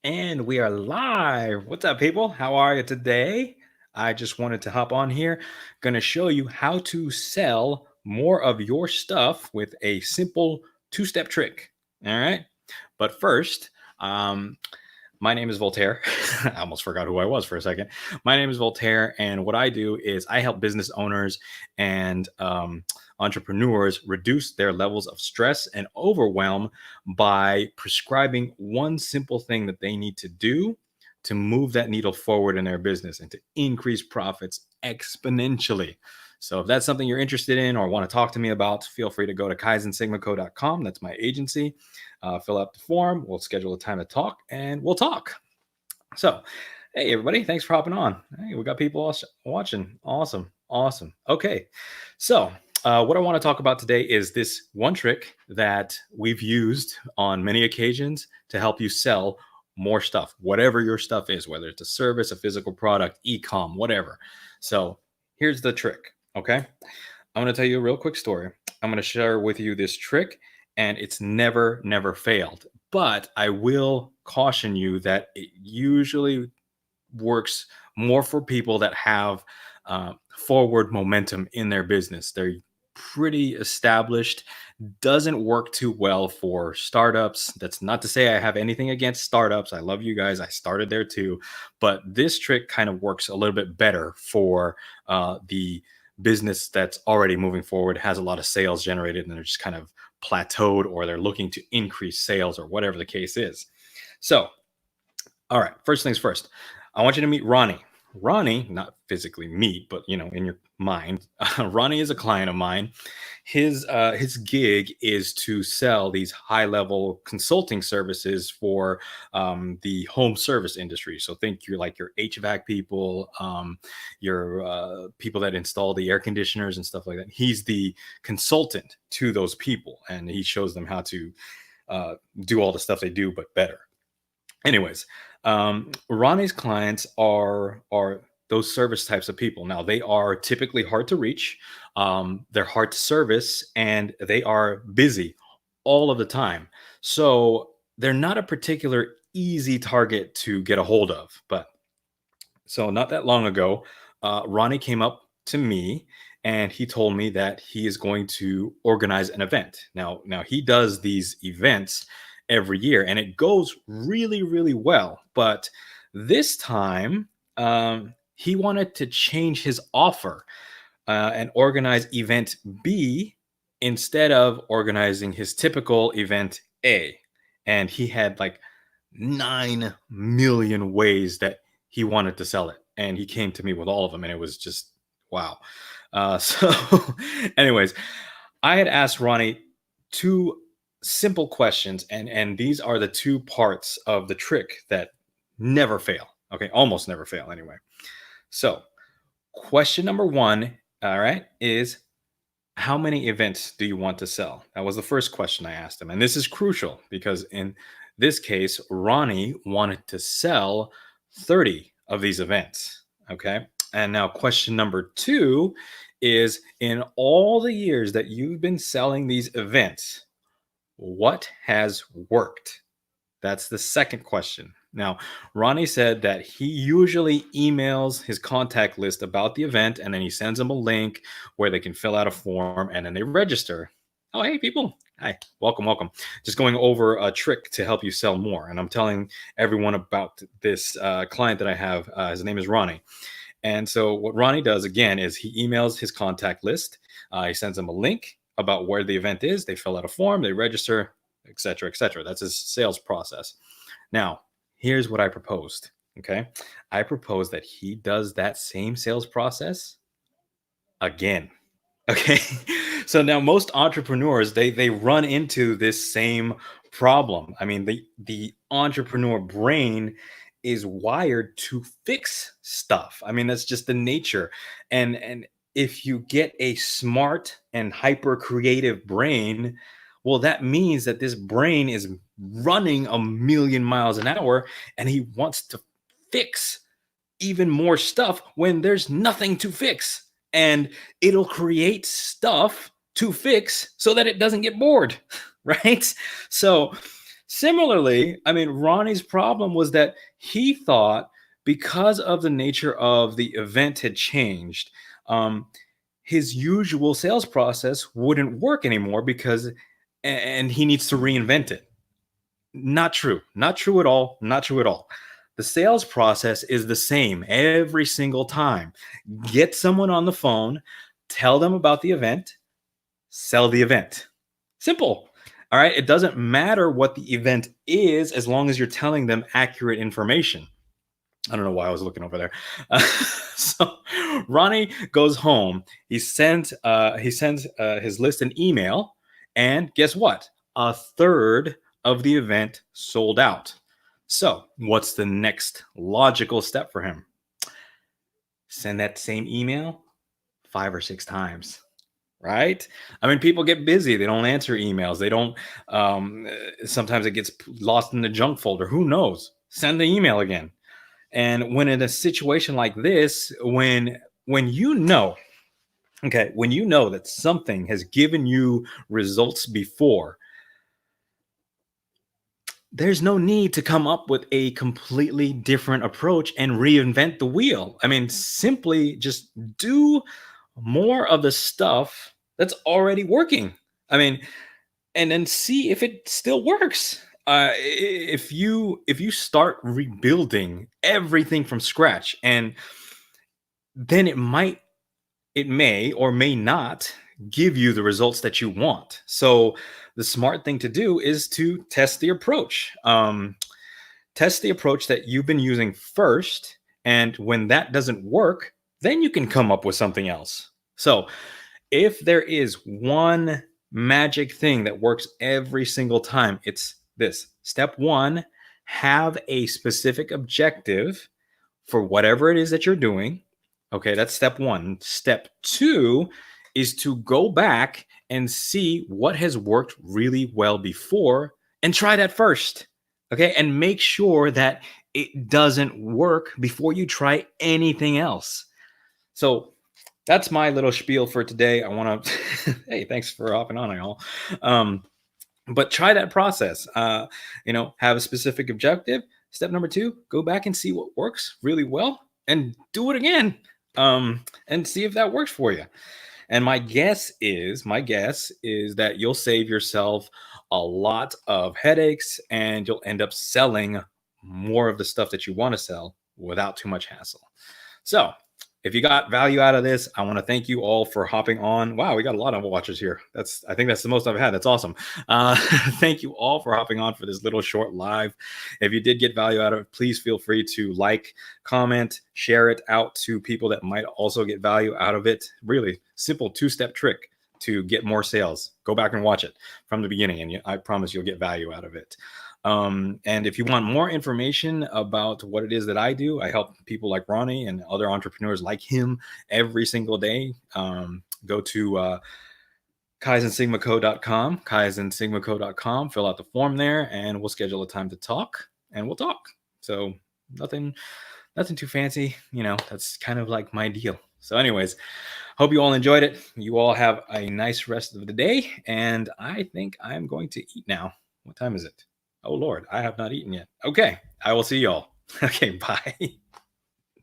And we are live. What's up, people? How are you today? I just wanted to hop on here. Going to show you how to sell more of your stuff with a simple two-step trick. All right. But first, um, my name is Voltaire. I almost forgot who I was for a second. My name is Voltaire, and what I do is I help business owners and entrepreneurs reduce their levels of stress and overwhelm by prescribing one simple thing that they need to do to move that needle forward in their business and to increase profits exponentially. So if that's something you're interested in or want to talk to me about, feel free to go to kaizensigmaco.com. That's my agency. Fill out the form. We'll schedule a time to talk and we'll talk. So, hey, everybody, thanks for hopping on. Hey, we got people watching. Awesome. Awesome. Okay. So, what I want to talk about today is this one trick that we've used on many occasions to help you sell more stuff, whatever your stuff is, whether it's a service, a physical product, e-com, whatever. So, here's the trick. Okay. I'm going to tell you a real quick story. I'm going to share with you this trick, and it's never failed. But I will caution you that it usually works more for people that have forward momentum in their business. They're pretty established. Doesn't work too well for startups. That's not to say I have anything against startups. I love you guys. I started there too. But this trick kind of works a little bit better for the business that's already moving forward, has a lot of sales generated, and they're just kind of plateaued, or they're looking to increase sales, or whatever the case is. So, all right, first things first, I want you to meet Ronnie. Ronnie, not physically meet, but in your mind, Ronnie is a client of mine. His gig is to sell these high level consulting services for the home service industry. So think you're like your HVAC people, your people that install the air conditioners and stuff like that. He's the consultant to those people, and he shows them how to do all the stuff they do, but better. Anyways, Ronnie's clients are those service types of people. Now they are typically hard to reach, they're hard to service, and they are busy all of the time. So they're not a particular easy target to get a hold of. But so not that long ago, Ronnie came up to me and he told me that he is going to organize an event. Now he does these events every year, and it goes really well. But this time, he wanted to change his offer and organize event B instead of organizing his typical event A. And he had like 9 million ways that he wanted to sell it. And he came to me with all of them. And it was just, wow. So, anyways, I had asked Ronnie two simple questions. And these are the two parts of the trick that never fail. Okay. Almost never fail anyway. So, question number one, all right, is how many events do you want to sell? That was the first question I asked him. And this is crucial because in this case, Ronnie wanted to sell 30 of these events. Okay. And now, question number two is, in all the years that you've been selling these events, what has worked? That's the second question. Now, Ronnie said that he usually emails his contact list about the event, and then he sends them a link where they can fill out a form and then they register. Oh, hey, people. Hi, welcome. Just going over a trick to help you sell more. And I'm telling everyone about this client that I have. His name is Ronnie. And so what Ronnie does, again, is he emails his contact list. He sends them a link about where the event is. They fill out a form, they register, etc., etc. That's his sales process. Now, here's what I proposed. Okay. I propose that he does that same sales process again. Okay. So now most entrepreneurs, they run into this same problem. I mean, the entrepreneur brain is wired to fix stuff. I mean, that's just the nature. And if you get a smart and hyper creative brain, well, that means that this brain is running a million miles an hour, and he wants to fix even more stuff when there's nothing to fix. And it'll create stuff to fix so that it doesn't get bored, right? So Similarly, I mean, Ronnie's problem was that he thought because of the nature of the event had changed, um, his usual sales process wouldn't work anymore because, and he needs to reinvent it. Not true. Not true at all. Not true at all. The sales process is the same every single time. Get someone on the phone, tell them about the event, sell the event. Simple. All right. It doesn't matter what the event is as long as you're telling them accurate information. I don't know why I was looking over there. So Ronnie goes home. He sends his list an email, and guess what? A third of the event sold out. So what's the next logical step for him? Send that same email 5 or 6 times. Right? I mean, people get busy. They don't answer emails. They don't. Sometimes it gets lost in the junk folder. Who knows? Send the email again. And when in a situation like this, when you know, okay, when you know that something has given you results before, there's no need to come up with a completely different approach and reinvent the wheel. I mean, simply just do more of the stuff that's already working. I mean, and then see if it still works. If you start rebuilding everything from scratch, and then it may or may not give you the results that you want. So the smart thing to do is to test the approach. Test the approach that you've been using first, and when that doesn't work, then you can come up with something else. So if there is one magic thing that works every single time, it's this. Step one, have a specific objective for whatever it is that you're doing. Okay, that's step one. Step two is to go back and see what has worked really well before and try that first. Okay, and make sure that it doesn't work before you try anything else. So that's my little spiel for today. I want to, hey, thanks for hopping on, y'all. Um, but try that process. Have a specific objective. Step number two, go back and see what works really well and do it again. And see if that works for you. And my guess is that you'll save yourself a lot of headaches, and you'll end up selling more of the stuff that you want to sell without too much hassle. So, if you got value out of this, I want to thank you all for hopping on. Wow, we got a lot of watchers here. I think that's the most I've had. That's awesome. Thank you all for hopping on for this little short live. If you did get value out of it, please feel free to like, comment, share it out to people that might also get value out of it. Really simple 2-step trick to get more sales. Go back and watch it from the beginning, and I promise you'll get value out of it. And if you want more information about what it is that I do, I help people like Ronnie and other entrepreneurs like him every single day. Go to kaizensigmaco.com, fill out the form there, and we'll schedule a time to talk, and we'll talk. So nothing too fancy, that's kind of like my deal. So anyways, hope you all enjoyed it. You all have a nice rest of the day, and I think I'm going to eat now. What time is it? Oh Lord, I have not eaten yet. Okay, I will see y'all. Okay, bye.